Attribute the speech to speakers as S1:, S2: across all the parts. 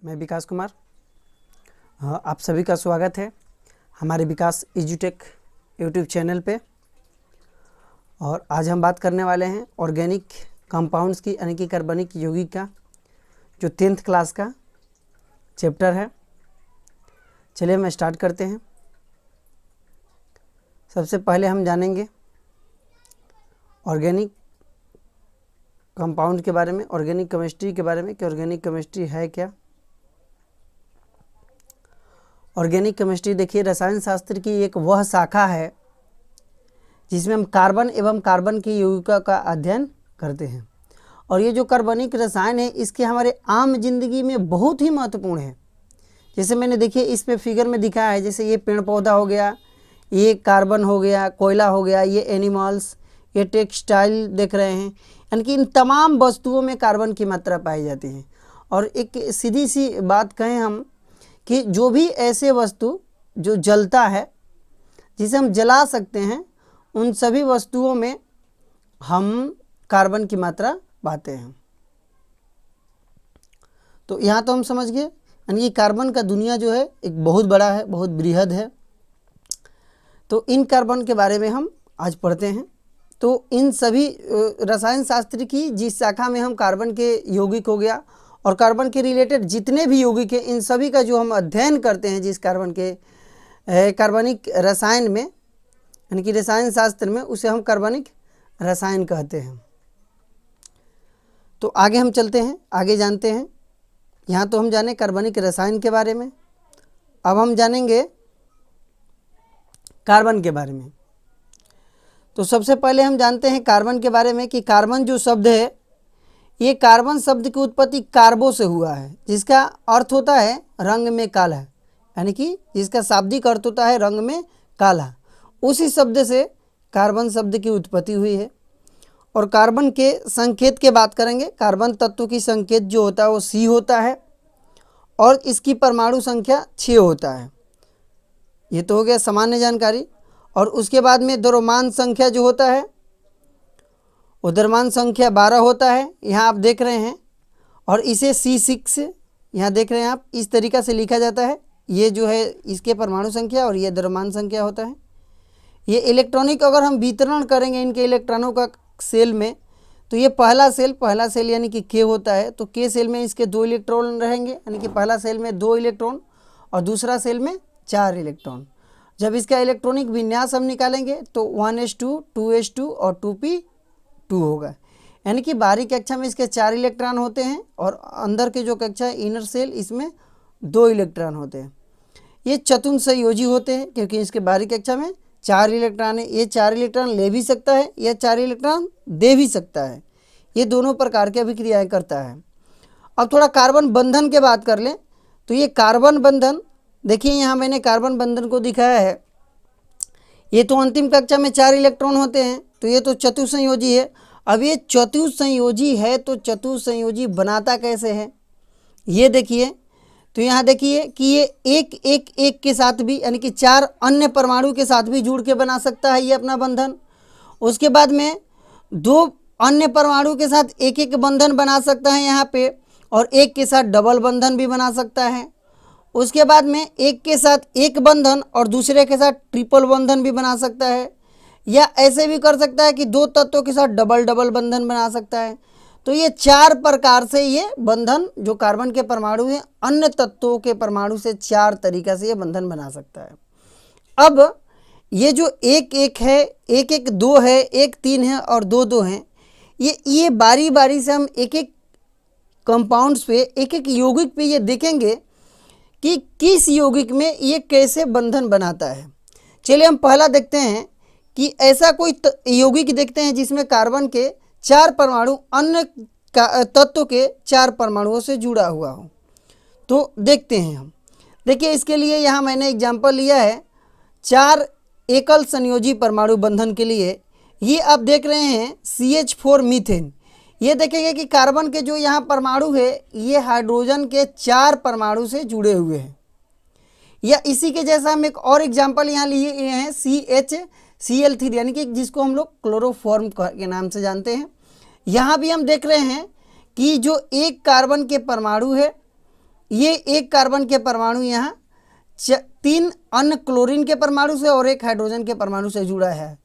S1: मैं विकास कुमार। आप सभी का स्वागत है हमारे विकास एजुटेक यूट्यूब चैनल पे। और आज हम बात करने वाले हैं ऑर्गेनिक कंपाउंड्स की यानी कि कार्बनिक यौगिक का जो 10th क्लास का चैप्टर है। चलिए हम स्टार्ट करते हैं। सबसे पहले हम जानेंगे ऑर्गेनिक कंपाउंड के बारे में, ऑर्गेनिक केमिस्ट्री के बारे में कि ऑर्गेनिक केमिस्ट्री है क्या। ऑर्गेनिक केमिस्ट्री देखिए रसायन शास्त्र की एक वह शाखा है जिसमें हम कार्बन एवं कार्बन की यौगिकों का अध्ययन करते हैं। और ये जो कार्बनिक रसायन है इसके हमारे आम जिंदगी में बहुत ही महत्वपूर्ण है। जैसे मैंने देखिए इस पे फिगर में दिखाया है, जैसे ये पेड़ पौधा हो गया, ये कार्बन हो गया, कोयला हो गया, ये एनिमल्स, ये टेक्सटाइल देख रहे हैं, यानी कि इन तमाम वस्तुओं में कार्बन की मात्रा पाई जाती है। और एक सीधी सी बात कहें हम कि जो भी ऐसे वस्तु जो जलता है, जिसे हम जला सकते हैं, उन सभी वस्तुओं में हम कार्बन की मात्रा पाते हैं। तो यहाँ तो हम समझ गए, यानी कि कार्बन का दुनिया जो है एक बहुत बड़ा है, बहुत बृहद है। तो इन कार्बन के बारे में हम आज पढ़ते हैं। तो इन सभी रसायन शास्त्र की जिस शाखा में हम कार्बन के यौगिक हो गया और कार्बन के रिलेटेड जितने भी यौगिक हैं, इन सभी का जो हम अध्ययन करते हैं जिस कार्बन के कार्बनिक रसायन में, यानी कि रसायन शास्त्र में, उसे हम कार्बनिक रसायन कहते हैं। तो आगे हम चलते हैं, आगे जानते हैं। यहाँ तो हम जाने कार्बनिक रसायन के बारे में। अब हम जानेंगे कार्बन के बारे में। तो सबसे पहले हम जानते हैं कार्बन के बारे में कि कार्बन जो शब्द है, ये कार्बन शब्द की उत्पत्ति कार्बो से हुआ है, जिसका अर्थ होता है रंग में काला, यानी कि जिसका शाब्दिक अर्थ होता है रंग में काला। उसी शब्द से कार्बन शब्द की उत्पत्ति हुई है। और कार्बन के संकेत के बात करेंगे। कार्बन तत्व की संकेत जो होता है वो C होता है और इसकी परमाणु संख्या 6 होता है। ये तो हो गया सामान्य जानकारी। और उसके बाद में द्रव्यमान संख्या जो होता है वो द्रव्यमान संख्या 12 होता है, यहाँ आप देख रहे हैं। और इसे C6 यहाँ देख रहे हैं आप, इस तरीक़ा से लिखा जाता है। ये जो है इसके परमाणु संख्या और ये द्रव्यमान संख्या होता है। ये इलेक्ट्रॉनिक अगर हम वितरण करेंगे इनके इलेक्ट्रॉनों का सेल में, तो ये पहला सेल यानी कि K होता है। तो K सेल में इसके 2 इलेक्ट्रॉन रहेंगे, यानी कि पहला सेल में 2 इलेक्ट्रॉन और दूसरा सेल में 4 इलेक्ट्रॉन। जब इसका इलेक्ट्रॉनिक विन्यास हम निकालेंगे तो 1s2, 2s2 और 2p2 होगा। यानी कि बाहरी कक्षा में इसके 4 इलेक्ट्रॉन होते हैं और अंदर के जो कक्षा है इनर सेल, इसमें 2 इलेक्ट्रॉन होते हैं। ये चतुर्संयोजी होते हैं क्योंकि इसके बाहरी कक्षा में 4 इलेक्ट्रॉन है। ये 4 इलेक्ट्रॉन ले भी सकता है, यह 4 इलेक्ट्रॉन दे भी सकता है। ये दोनों प्रकार की अभिक्रियाएँ करता है। अब थोड़ा कार्बन बंधन के बात कर लें तो ये कार्बन बंधन, देखिए यहाँ मैंने कार्बन बंधन को दिखाया है। ये तो अंतिम कक्षा में 4 इलेक्ट्रॉन होते हैं, तो ये तो चतुर्संयोजी है। अब ये चतुर्संयोजी है तो चतुर्संयोजी बनाता कैसे है ये देखिए। तो यहाँ देखिए कि ये एक के साथ भी, यानी कि 4 अन्य परमाणु के साथ भी जुड़ के बना सकता है ये अपना बंधन। उसके बाद में 2 अन्य परमाणु के साथ एक बंधन बना सकता है यहाँ पे, और एक के साथ डबल बंधन भी बना सकता है। उसके बाद में एक के साथ एक बंधन और दूसरे के साथ ट्रिपल बंधन भी बना सकता है, या ऐसे भी कर सकता है कि 2 तत्वों के साथ डबल बंधन बना सकता है। तो ये 4 प्रकार से ये बंधन जो कार्बन के परमाणु हैं अन्य तत्वों के परमाणु से 4 तरीक़ा से ये बंधन बना सकता है। अब ये जो एक है, एक 2 है, एक 3 है और 2 हैं, ये बारी बारी से हम एक कंपाउंड्स पे, एक यौगिक पे ये देखेंगे कि किस यौगिक में ये कैसे बंधन बनाता है। चलिए हम पहला देखते हैं कि ऐसा कोई यौगिक देखते हैं जिसमें कार्बन के 4 परमाणु अन्य तत्व के 4 परमाणुओं से जुड़ा हुआ हो। तो देखते हैं हम। देखिए इसके लिए यहाँ मैंने एग्जाम्पल लिया है 4 एकल संयोजी परमाणु बंधन के लिए। ये आप देख रहे हैं CH4 मीथेन। ये देखेंगे कि कार्बन के जो यहाँ परमाणु है ये हाइड्रोजन के 4 परमाणु से जुड़े हुए हैं। या इसी के जैसा हम एक और एग्जाम्पल यहाँ लिए हैं CHCl3, यानी कि जिसको हम लोग क्लोरोफॉर्म के नाम से जानते हैं। यहाँ भी हम देख रहे हैं कि जो एक कार्बन के परमाणु है ये एक कार्बन के परमाणु यहाँ 3 अन्य क्लोरीन के परमाणु से और 1 हाइड्रोजन के परमाणु से जुड़ा है,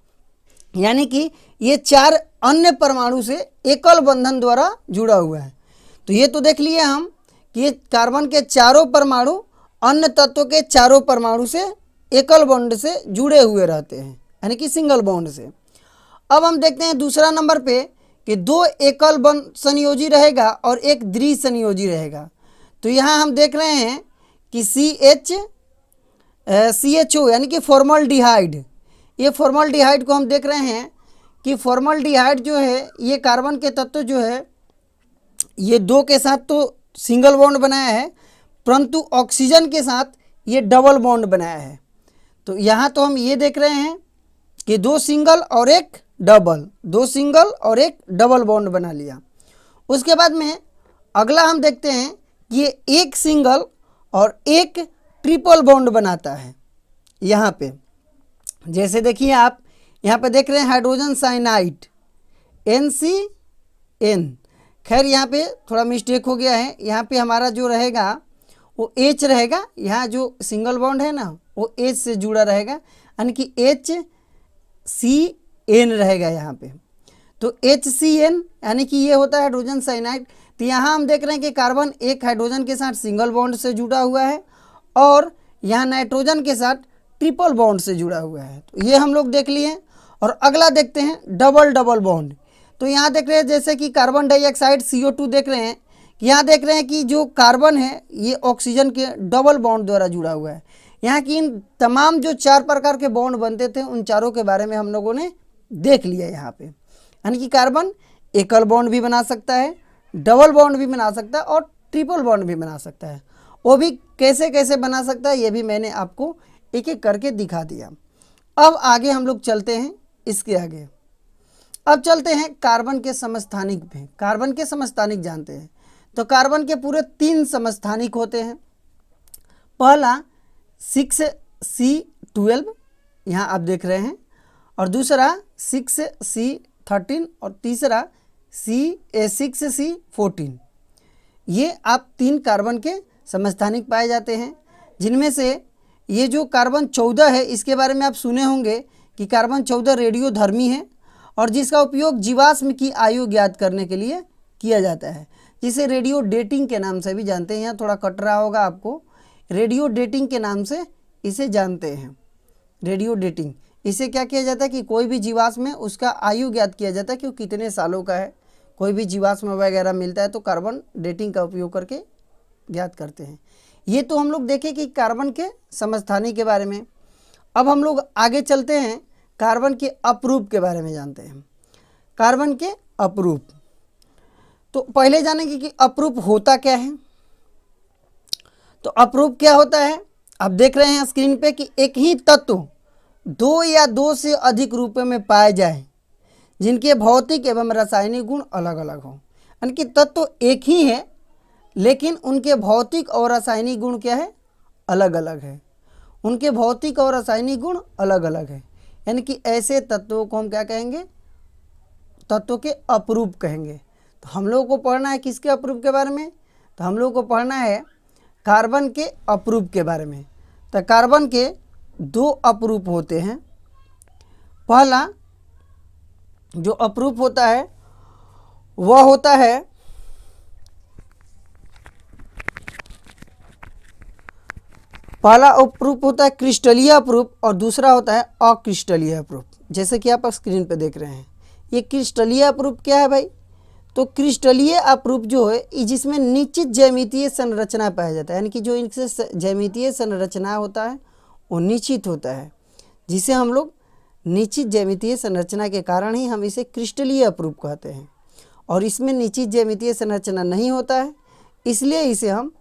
S1: यानी कि ये 4 अन्य परमाणु से एकल बंधन द्वारा जुड़ा हुआ है। तो ये तो देख लिए हम कि ये कार्बन के चारों परमाणु अन्य तत्वों के चारों परमाणु से एकल बॉन्ड से जुड़े हुए रहते हैं, यानी कि सिंगल बॉन्ड से। अब हम देखते हैं दूसरा नंबर पे कि 2 एकल बंध संयोजी रहेगा और 1 द्वि संयोजी रहेगा। तो यहाँ हम देख रहे हैं कि CHO यानी कि फॉर्मल्डिहाइड, ये फॉर्मल्डिहाइड को हम देख रहे हैं कि फॉर्मल्डिहाइड जो है ये कार्बन के तत्व जो है ये 2 के साथ तो सिंगल बॉन्ड बनाया है, परंतु ऑक्सीजन के साथ ये डबल बॉन्ड बनाया है। तो यहाँ तो हम ये देख रहे हैं कि 2 सिंगल और 1 डबल, 2 सिंगल और 1 डबल बॉन्ड बना लिया। उसके बाद में अगला हम देखते हैं कि ये 1 सिंगल और 1 ट्रिपल बॉन्ड बनाता है। यहाँ पे जैसे देखिए आप यहाँ पे देख रहे हैं हाइड्रोजन साइनाइड NCN, खैर यहाँ पे थोड़ा मिस्टेक हो गया है, यहाँ पे हमारा जो रहेगा वो H रहेगा, यहाँ जो सिंगल बॉन्ड है ना वो H से जुड़ा रहेगा, यानी कि HCN रहेगा यहाँ पे। तो HCN यानी कि ये होता है हाइड्रोजन साइनाइड। तो यहाँ हम देख रहे हैं कि कार्बन 1 हाइड्रोजन के साथ सिंगल बॉन्ड से जुड़ा हुआ है और यहाँ नाइट्रोजन के साथ ट्रिपल बॉन्ड से जुड़ा हुआ है। तो ये हम लोग देख लिए। और अगला देखते हैं डबल डबल बॉन्ड। तो यहाँ देख रहे हैं जैसे कि कार्बन डाइऑक्साइड CO2 देख रहे हैं कि यहाँ देख रहे हैं कि जो कार्बन है ये ऑक्सीजन के डबल बॉन्ड द्वारा जुड़ा हुआ है। यहाँ की इन तमाम जो 4 प्रकार के बॉन्ड बनते थे उन चारों के बारे में हम लोगों ने देख लिया यहाँ पे, यानी कि कार्बन एकल बॉन्ड भी बना सकता है, डबल बॉन्ड भी बना सकता है और ट्रिपल बॉन्ड भी बना सकता है। वो भी कैसे कैसे बना सकता है ये भी मैंने आपको एक एक करके दिखा दिया। अब आगे हम लोग चलते हैं इसके आगे। अब चलते हैं कार्बन के समस्थानिक पे। कार्बन के समस्थानिक जानते हैं तो कार्बन के पूरे 3 समस्थानिक होते हैं। पहला 6C12 यहाँ आप देख रहे हैं, और दूसरा 6C13 और तीसरा 6C14। ये आप 3 कार्बन के समस्थानिक पाए जाते हैं, जिनमें से ये जो कार्बन 14 है इसके बारे में आप सुने होंगे कि कार्बन 14 रेडियोधर्मी है और जिसका उपयोग जीवाश्म की आयु ज्ञात करने के लिए किया जाता है, जिसे रेडियो डेटिंग के नाम से भी जानते हैं। यहाँ थोड़ा कट रहा होगा आपको, रेडियो डेटिंग के नाम से इसे जानते हैं। रेडियो डेटिंग, इसे क्या किया जाता है कि कोई भी जीवाश्म है उसका आयु ज्ञात किया जाता है कि वो कितने सालों का है। कोई भी जीवाश्म वगैरह मिलता है तो कार्बन डेटिंग का उपयोग करके ज्ञात करते हैं। ये तो हम लोग देखें कि कार्बन के समस्थानिक के बारे में। अब हम लोग आगे चलते हैं, कार्बन के अपरूप के बारे में जानते हैं। कार्बन के अपरूप, तो पहले जानेंगे कि अपरूप होता क्या है। तो अपरूप क्या होता है, आप देख रहे हैं स्क्रीन पे कि एक ही तत्व 2 या 2 से अधिक रूपों में पाए जाए जिनके भौतिक एवं रासायनिक गुण अलग अलग हों। यानी कि तत्व एक ही है लेकिन उनके भौतिक और रासायनिक गुण क्या है, अलग अलग है। उनके भौतिक और रासायनिक गुण अलग अलग है, यानी कि ऐसे तत्वों को हम क्या कहेंगे, तत्वों के अपरूप कहेंगे। तो हम लोगों को पढ़ना है किसके अपरूप के बारे में, तो हम लोगों को पढ़ना है कार्बन के अपरूप के बारे में। तो कार्बन के 2 अपरूप होते हैं। पहला जो अपरूप होता है वह होता है पहला अपरूप होता है क्रिस्टलीय अपरूप और दूसरा होता है अक्रिस्टलीय अपरूप। जैसे कि आप स्क्रीन पर देख रहे हैं ये क्रिस्टलीय अपरूप क्या है भाई, तो क्रिस्टलीय अपरूप जो है जिसमें निश्चित ज्यामितीय संरचना पाया जाता है, यानी कि जो इनसे ज्यामितीय संरचना होता है वो निश्चित होता है, जिसे हम लोग निश्चित ज्यामितीय संरचना के कारण ही हम इसे क्रिस्टलीय अपरूप कहते हैं। और इसमें निश्चित ज्यामितीय संरचना नहीं होता है इसलिए इसे हम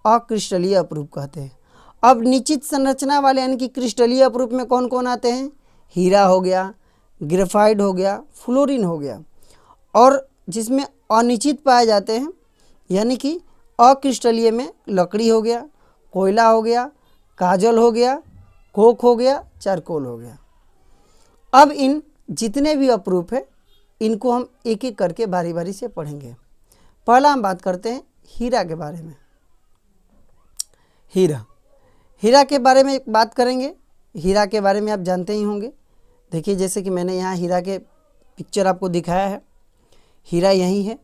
S1: अक्रिस्टलीय अपरूप कहते हैं। अब निश्चित संरचना वाले यानी कि क्रिस्टलीय अपरूप में कौन कौन आते हैं, हीरा हो गया, ग्रेफाइट हो गया, फ्लोरीन हो गया। और जिसमें अनिश्चित पाए जाते हैं यानी कि अक्रिस्टलीय में लकड़ी हो गया, कोयला हो गया, काजल हो गया, कोक हो गया, चारकोल हो गया। अब इन जितने भी अपरूप है इनको हम एक एक करके बारी बारी से पढ़ेंगे। पहला हम बात करते हैं हीरा के बारे में। हीरा। हीरा के बारे में बात करेंगे। हीरा के बारे में आप जानते ही होंगे। देखिए जैसे कि मैंने यहाँ हीरा के पिक्चर आपको दिखाया है, हीरा यही है।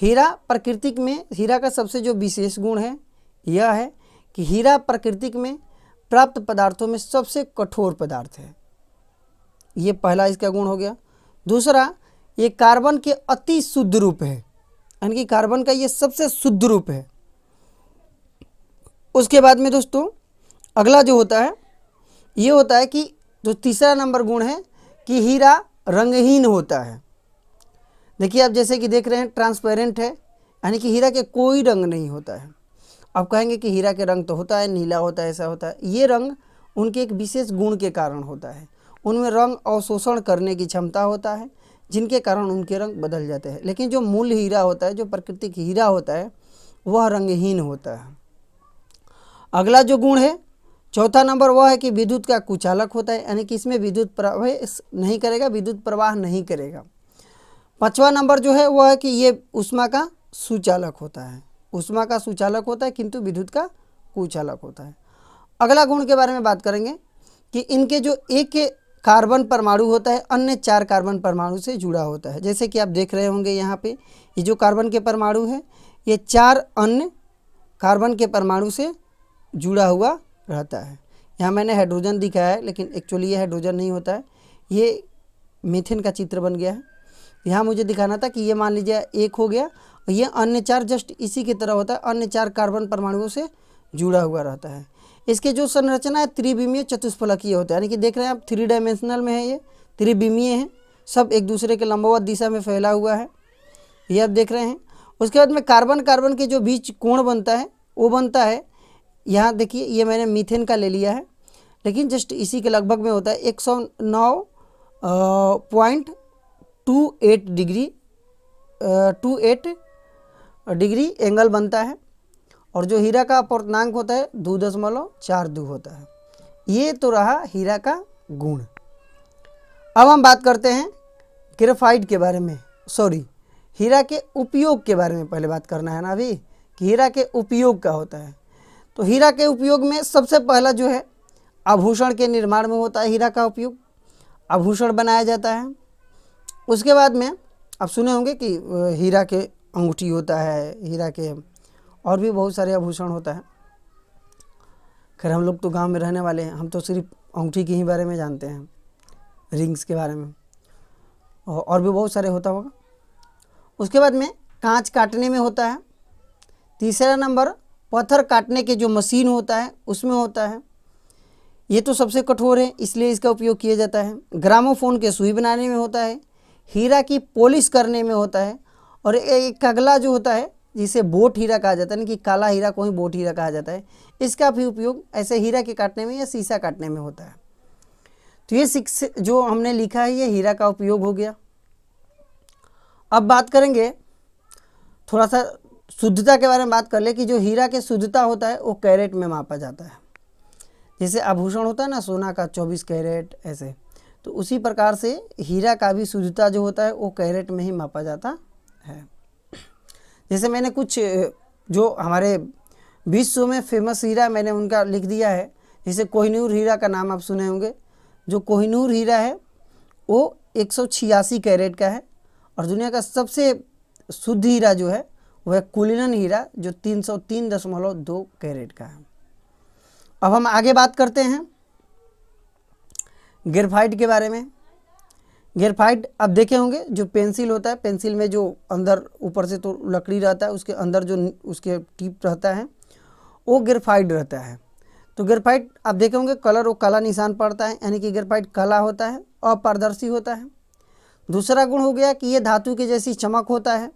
S1: हीरा प्राकृतिक में, हीरा का सबसे जो विशेष गुण है यह है कि हीरा प्राकृतिक में प्राप्त पदार्थों में सबसे कठोर पदार्थ है। ये पहला इसका गुण हो गया। दूसरा, ये कार्बन के अति शुद्ध रूप है, यानी कि कार्बन का ये सबसे शुद्ध रूप है। उसके बाद में दोस्तों अगला जो होता है ये होता है कि जो तीसरा नंबर गुण है कि हीरा रंगहीन होता है। देखिए आप जैसे कि देख रहे हैं ट्रांसपेरेंट है, यानी कि हीरा के कोई रंग नहीं होता है। आप कहेंगे कि हीरा के रंग तो होता है, नीला होता है, ऐसा होता है। ये रंग उनके एक विशेष गुण के कारण होता है। उनमें रंग अवशोषण करने की क्षमता होता है, जिनके कारण उनके रंग बदल जाते हैं। लेकिन जो मूल हीरा होता है, जो प्राकृतिक हीरा होता है, वह रंगहीन होता है। अगला जो गुण है चौथा नंबर वह है कि विद्युत का कुचालक होता है, यानी कि इसमें विद्युत प्रवाह नहीं करेगा, विद्युत प्रवाह नहीं करेगा। पांचवा नंबर जो है वह है कि ये ऊष्मा का सुचालक होता है। ऊष्मा का सुचालक होता है किंतु विद्युत का कुचालक होता है। अगला गुण के बारे में बात करेंगे कि इनके जो एक कार्बन परमाणु होता है अन्य 4 कार्बन परमाणु से जुड़ा होता है। जैसे कि आप देख रहे होंगे यहाँ पे ये जो कार्बन के परमाणु है ये 4 अन्य कार्बन के परमाणु से जुड़ा हुआ रहता है। यहाँ मैंने हाइड्रोजन दिखाया है, लेकिन एक्चुअली ये हाइड्रोजन नहीं होता है, ये मीथेन का चित्र बन गया है। यहाँ मुझे दिखाना था कि ये मान लीजिए एक हो गया और ये अन्य 4 जस्ट इसी की तरह होता है, अन्य 4 कार्बन परमाणुओं से जुड़ा हुआ रहता है। इसके जो संरचना है त्रिविमीय चतुष्फलकीय होता है, यानी कि देख रहे हैं आप 3 डायमेंशनल में है, ये त्रिविमीय है, सब एक दूसरे के लंबवत दिशा में फैला हुआ है, ये आप देख रहे हैं। उसके बाद में कार्बन कार्बन के जो बीच कोण बनता है वो बनता है, यहाँ देखिए ये मैंने मीथेन का ले लिया है, लेकिन जस्ट इसी के लगभग में होता है 109.28 डिग्री एंगल बनता है। और जो हीरा का अपूर्णांक होता है 2.42 होता है। ये तो रहा हीरा का गुण। अब हम बात करते हैं ग्रेफाइट के बारे में, हीरा के उपयोग के बारे में पहले बात करना है ना अभी, कि हीरा के उपयोग क्या होता है। तो हीरा के उपयोग में सबसे पहला जो है आभूषण के निर्माण में होता है। हीरा का उपयोग आभूषण बनाया जाता है। उसके बाद में आप सुने होंगे कि हीरा के अंगूठी होता है, हीरा के और भी बहुत सारे आभूषण होता है। खैर हम लोग तो गांव में रहने वाले हैं, हम तो सिर्फ अंगूठी के ही बारे में जानते हैं, रिंग्स के बारे में, और भी बहुत सारे होता होगा। उसके बाद में कांच काटने में होता है। तीसरा नंबर पत्थर काटने के जो मशीन होता है उसमें होता है। ये तो सबसे कठोर है, इसलिए इसका उपयोग किया जाता है। ग्रामोफोन के सुई बनाने में होता है। हीरा की पॉलिश करने में होता है। और एक अगला जो होता है जिसे बोट हीरा कहा जाता है, ना कि काला हीरा को ही बोट हीरा कहा जाता है, इसका भी उपयोग ऐसे हीरा के काटने में या शीशा काटने में होता है। तो ये जो हमने लिखा है ये हीरा का उपयोग हो गया। अब बात करेंगे थोड़ा सा शुद्धता के बारे में बात कर ले कि जो हीरा के शुद्धता होता है वो कैरेट में मापा जाता है। जैसे आभूषण होता है ना सोना का 24 कैरेट ऐसे, तो उसी प्रकार से हीरा का भी शुद्धता जो होता है वो कैरेट में ही मापा जाता है। जैसे मैंने कुछ जो हमारे विश्व में फेमस हीरा मैंने उनका लिख दिया है। जैसे कोहिनूर हीरा का नाम आप सुने होंगे। जो कोहिनूर हीरा है वो 186 कैरेट का है। और दुनिया का सबसे शुद्ध हीरा जो है वह कुलिनन हीरा जो 303.2 कैरेट का है। अब हम आगे बात करते हैं ग्रेफाइट के बारे में। ग्रेफाइट आप देखे होंगे जो पेंसिल होता है, पेंसिल में जो अंदर ऊपर से तो लकड़ी रहता है, उसके अंदर जो उसके टिप रहता है वो ग्रेफाइट रहता है। तो ग्रेफाइट आप देखे होंगे कलर वो काला निशान पड़ता है, यानी कि ग्रेफाइट काला होता है, अपारदर्शी होता है। दूसरा गुण हो गया कि ये धातु के जैसी चमक होता है।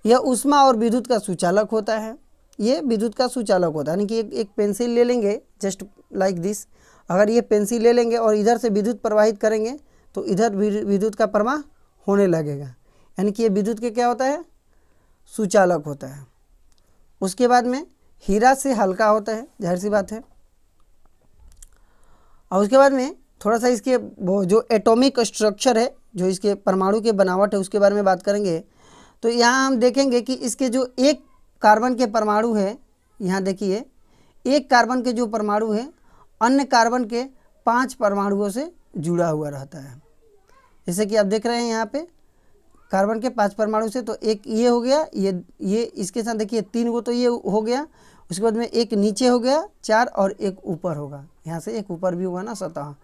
S1: यह ऊष्मा और विद्युत का सुचालक होता है। ये विद्युत का सुचालक होता है, यानी कि एक पेंसिल ले लेंगे जस्ट लाइक दिस, अगर ये पेंसिल ले लेंगे और इधर से विद्युत प्रवाहित करेंगे तो इधर विद्युत का प्रवाह होने लगेगा, यानी कि ये विद्युत के क्या होता है, सुचालक होता है। उसके बाद में हीरा से हल्का होता है, जाहिर सी बात है। और उसके बाद में थोड़ा सा इसके वो जो एटॉमिक स्ट्रक्चर है, जो इसके परमाणु के बनावट है उसके बारे में बात करेंगे। तो यहाँ हम देखेंगे कि इसके जो एक कार्बन के परमाणु है यहाँ देखिए एक कार्बन के जो परमाणु है अन्य कार्बन के 5 परमाणुओं से जुड़ा हुआ रहता है। जैसे कि आप देख रहे हैं यहाँ पे कार्बन के 5 परमाणु से, तो एक ये हो गया, ये इसके साथ देखिए 3 गो तो ये हो गया, उसके बाद में एक नीचे हो गया 4 और एक ऊपर होगा, यहाँ से एक ऊपर भी होगा ना सतह।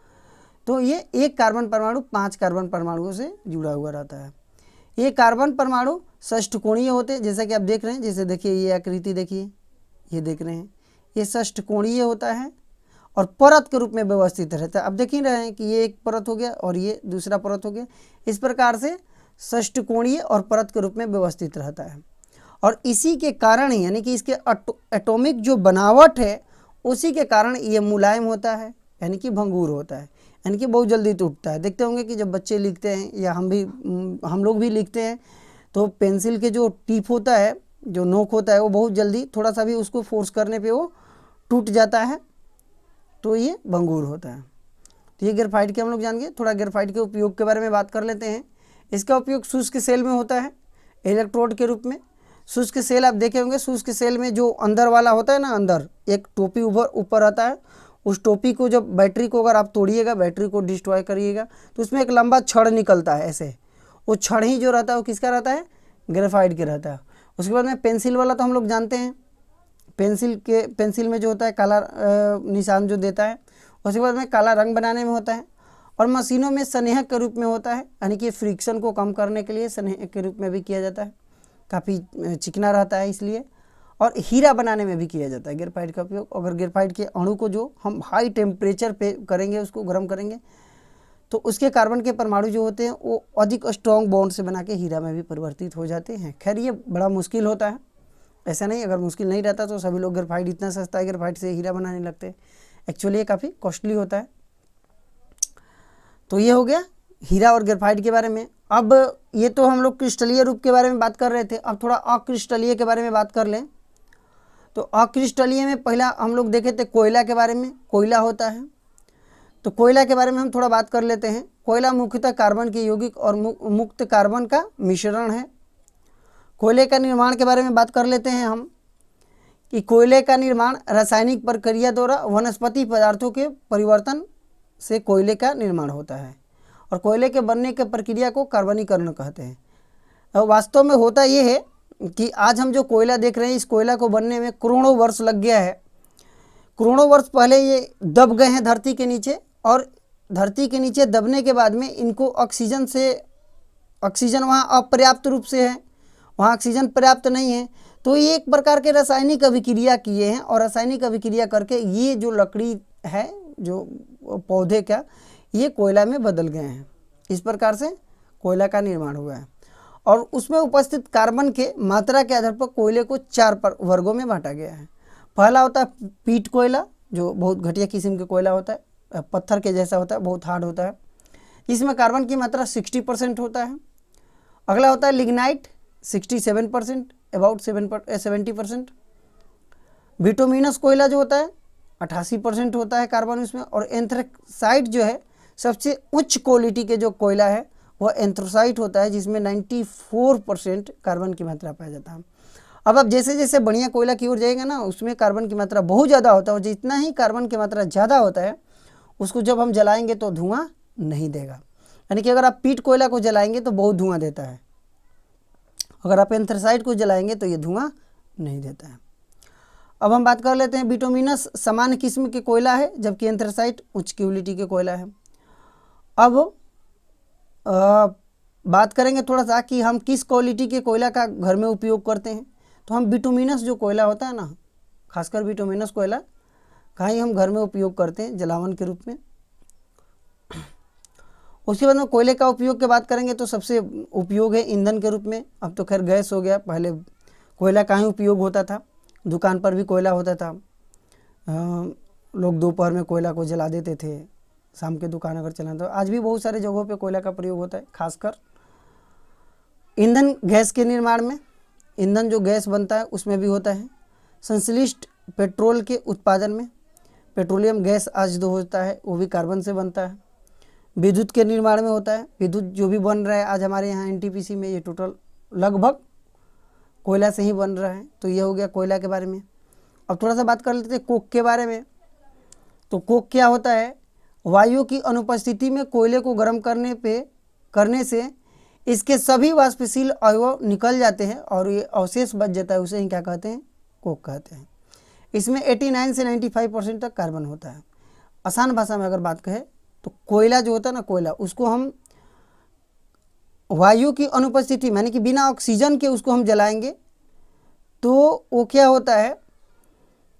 S1: तो ये एक कार्बन परमाणु 5 कार्बन परमाणुओं से जुड़ा हुआ रहता है। ये कार्बन परमाणु षष्ठकोणीय होते हैं, जैसा कि आप देख रहे हैं। जैसे देखिए ये आकृति देखिए, ये देख रहे हैं, ये षष्ठकोणीय होता है और परत के रूप में व्यवस्थित रहता है। अब देख ही रहे हैं कि ये एक परत हो गया और ये दूसरा परत हो गया। इस प्रकार से षष्ठकोणीय और परत के रूप में व्यवस्थित रहता है। और इसी के कारण ही, यानी कि इसके एटॉमिक जो बनावट है उसी के कारण ये मुलायम होता है, यानी कि भंगुर होता है, यानी कि बहुत जल्दी टूटता है। देखते होंगे कि जब बच्चे लिखते हैं या हम लोग भी लिखते हैं तो पेंसिल के जो टिप होता है, जो नोक होता है, वो बहुत जल्दी थोड़ा सा भी उसको फोर्स करने पे वो टूट जाता है, तो ये भंगुर होता है। तो ये ग्रेफाइट के हम लोग जान गए। थोड़ा ग्रेफाइट के उपयोग के बारे में बात कर लेते हैं। इसका उपयोग शुष्क सेल में होता है इलेक्ट्रोड के रूप में। शुष्क सेल आप देखे होंगे, शुष्क सेल में जो अंदर वाला होता है ना, अंदर एक टोपी ऊपर आता है, उस टोपी को जब बैटरी को अगर आप तोड़िएगा, बैटरी को डिस्ट्रॉय करिएगा, तो उसमें एक लंबा छड़ निकलता है ऐसे। वो छड़ ही जो रहता है वो किसका रहता है? ग्रेफाइट के रहता है। उसके बाद में पेंसिल वाला तो हम लोग जानते हैं, पेंसिल में जो होता है काला निशान जो देता है, उसके बाद में काला रंग बनाने में होता है। और मशीनों में स्नेहक के रूप में होता है, यानी कि फ्रिक्शन को कम करने के लिए स्नेहक के रूप में भी किया जाता है, काफ़ी चिकना रहता है इसलिए। और हीरा बनाने में भी किया जाता है ग्रेफाइट का उपयोग। अगर ग्रेफाइट के अणु को जो हम हाई टेम्परेचर पे करेंगे, उसको गर्म करेंगे, तो उसके कार्बन के परमाणु जो होते हैं वो अधिक स्ट्रॉन्ग बॉन्ड से बना के हीरा में भी परिवर्तित हो जाते हैं। खैर ये बड़ा मुश्किल होता है, ऐसा नहीं, अगर मुश्किल नहीं रहता तो सभी लोग ग्रेफाइट इतना सस्ता है ग्रेफाइट से हीरा बनाने लगते हैं। एक्चुअली ये काफ़ी कॉस्टली होता है। तो ये हो गया हीरा और ग्रेफाइट के बारे में। अब ये तो हम लोग क्रिस्टलीय रूप के बारे में बात कर रहे थे, अब थोड़ा अक्रिस्टलीय के बारे में बात कर लें। तो अक्रिस्टलीय में पहला हम लोग देखे थे कोयला के बारे में, कोयला होता है। तो कोयला के बारे में हम थोड़ा बात कर लेते हैं। कोयला मुख्यतः कार्बन के यौगिक और मुक्त कार्बन का मिश्रण है। कोयले का निर्माण के बारे में बात कर लेते हैं हम, कि कोयले का निर्माण रासायनिक प्रक्रिया द्वारा वनस्पति पदार्थों के परिवर्तन से कोयले का निर्माण होता है। और कोयले के बनने की प्रक्रिया को कार्बनीकरण कहते हैं। और वास्तव में होता ये है कि आज हम जो कोयला देख रहे हैं, इस कोयला को बनने में करोड़ों वर्ष लग गया है। करोड़ों वर्ष पहले ये दब गए हैं धरती के नीचे, और धरती के नीचे दबने के बाद में इनको ऑक्सीजन वहाँ अपर्याप्त रूप से है, वहाँ ऑक्सीजन पर्याप्त नहीं है, तो ये एक प्रकार के रासायनिक अभिक्रिया किए हैं। और रासायनिक अभिक्रिया करके ये जो लकड़ी है, जो पौधे का, ये कोयला में बदल गए हैं। इस प्रकार से कोयला का निर्माण हुआ है। और उसमें उपस्थित कार्बन के मात्रा के आधार पर कोयले को 4 वर्गों में बांटा गया है। पहला होता है पीट कोयला, जो बहुत घटिया किस्म के कोयला होता है, पत्थर के जैसा होता है, बहुत हार्ड होता है, इसमें कार्बन की मात्रा 60% होता है। अगला होता है लिग्नाइट, 67%, अबाउट 70%। बिटुमिनस कोयला जो होता है 88% होता है कार्बन उसमें। और एंथ्रेक्साइट जो है, सबसे उच्च क्वालिटी के जो कोयला है वह एंथ्रोसाइट होता है, जिसमें 94% कार्बन की मात्रा पाया जाता है। अब जैसे जैसे बढ़िया कोयला की ओर जाएगा ना, उसमें कार्बन की मात्रा बहुत ज़्यादा होता है, और जितना ही कार्बन की मात्रा ज़्यादा होता है उसको जब हम जलाएंगे तो धुआं नहीं देगा। यानी कि अगर आप पीट कोयला को जलाएंगे तो बहुत धुआं देता है, अगर आप एंथ्रासाइट को जलाएंगे तो ये धुआं नहीं देता है। अब हम बात कर लेते हैं, बिटुमिनस सामान्य किस्म के कोयला है, जबकि एंथ्रासाइट उच्च क्वालिटी के कोयला है। अब बात करेंगे थोड़ा सा कि हम किस क्वालिटी के कोयला का घर में उपयोग करते हैं। तो हम बिटुमिनस जो कोयला होता है ना, खासकर बिटुमिनस कोयला का ही हम घर में उपयोग करते हैं जलावन के रूप में। उसके बाद में कोयले का उपयोग की बात करेंगे तो सबसे उपयोग है ईंधन के रूप में। अब तो खैर गैस हो गया, पहले कोयला का ही उपयोग होता था, दुकान पर भी कोयला होता था, लोग दोपहर में कोयला को जला देते थे, शाम के दुकान अगर चलाना। तो आज भी बहुत सारे जगहों पे कोयला का प्रयोग होता है, खासकर ईंधन गैस के निर्माण में। ईंधन जो गैस बनता है उसमें भी होता है। संश्लिष्ट पेट्रोल के उत्पादन में, पेट्रोलियम गैस आज जो होता है वो भी कार्बन से बनता है। विद्युत के निर्माण में होता है, विद्युत जो भी बन रहा है आज हमारे यहाँ एनटीपीसी में, ये टोटल लगभग कोयला से ही बन रहा है। तो ये हो गया कोयला के बारे में। अब थोड़ा सा बात कर लेते हैं कोक के बारे में। तो कोक क्या होता है? वायु की अनुपस्थिति में कोयले को गर्म करने से इसके सभी वाष्पशील अवयव निकल जाते हैं और ये अवशेष बच जाता है, उसे ही क्या कहते हैं? कोक कहते हैं। इसमें 89 से 95% तक कार्बन होता है। आसान भाषा में अगर बात कहें तो कोयला जो होता है ना, कोयला, उसको हम वायु की अनुपस्थिति यानी कि बिना ऑक्सीजन के उसको हम जलाएंगे तो वो क्या होता है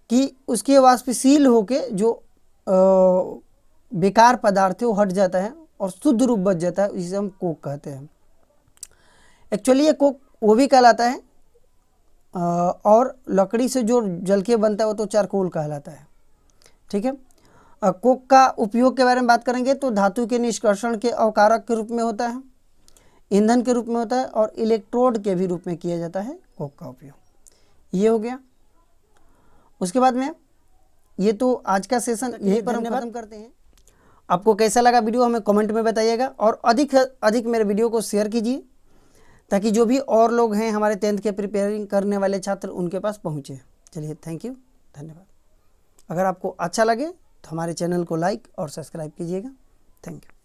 S1: कि उसके वाष्पशील होके जो बेकार पदार्थ है वो हट जाता है और शुद्ध रूप बच जाता है, इसे हम कोक कहते हैं। एक्चुअली ये कोक वो भी कहलाता है और लकड़ी से जो जल के बनता है वो तो चारकोल कहलाता है। ठीक है। कोक का उपयोग के बारे में बात करेंगे तो धातु के निष्कर्षण के अवकारक के रूप में होता है, ईंधन के रूप में होता है और इलेक्ट्रोड के भी रूप में किया जाता है कोक का उपयोग। ये हो गया। उसके बाद में ये तो आज का सेशन यहीं पर हम खत्म करते हैं। आपको कैसा लगा वीडियो हमें कमेंट में बताइएगा और अधिक से अधिक मेरे वीडियो को शेयर कीजिए ताकि जो भी और लोग हैं हमारे 10th के प्रिपेयरिंग करने वाले छात्र उनके पास पहुँचे। चलिए, थैंक यू, धन्यवाद। अगर आपको अच्छा लगे तो हमारे चैनल को लाइक और सब्सक्राइब कीजिएगा। Thank you.